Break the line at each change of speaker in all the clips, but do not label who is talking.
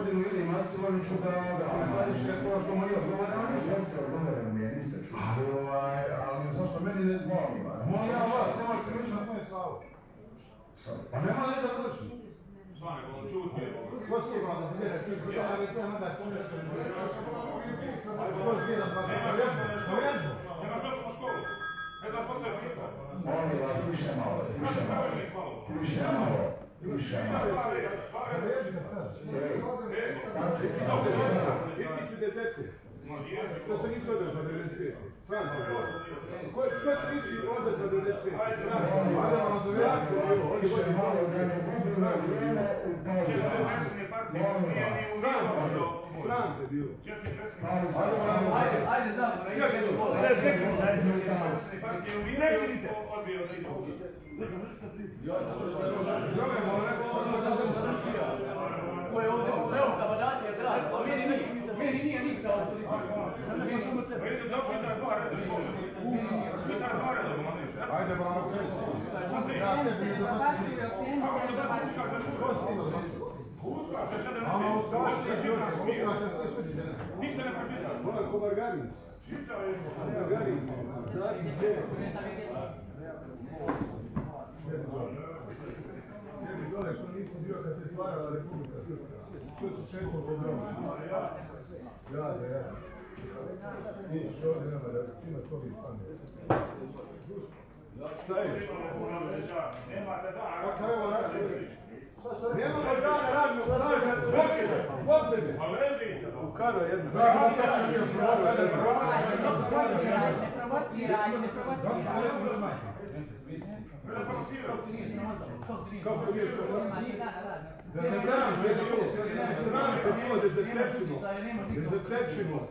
godinu ili Mastiloviću da komentariše ko što mu je odgovoreno,
Jeste odgovoreno mi je, niste čuli.
Ali zašto meni ne molim vas? Molim ja vas, nemojte reći na moje pravo. Pa nema ne da završim.
Stane, čuti.
Ko si je da se gleda, ti se gleda, već nema da se ne da se gleda. Ko si je da se gleda,
Nema što po školu. Eto što te pita.
Molim vas, više malo, više malo. Više malo. Više malo.
I ti si desetke. Što se nisi održao 95? Sram te bilo. Što se nisi održao 95? Sram te bilo.
Više malo da ne budu na vrijeme u pauzu.
Sram te bilo.
Ajde, zavljeno, ide jednu gol. Ko je ovdje, evo kabadati je grad, a meni nije nikada
Ajde, bravo,
Ništa ne pročita.
Ona ko Margarinic.
Čitao je.
Margarinic. Znači, gdje? Jedi dole što nisi bio kad se stvarala Republika Srpska. To su šetno problema. Ja. Niš ovdje nema da ima to biti pamet. Šta je?
Nemate da.
Kako je ovo naše? Nema dana radnog staža, odbede.
Pa leži.
U karo jedno.
Ne provociraj.
Kako nije što? Da ne branim, dezertečimo.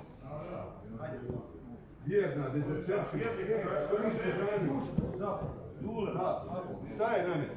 Vjerna, dezertečimo. Što niste žani? Šta je namet?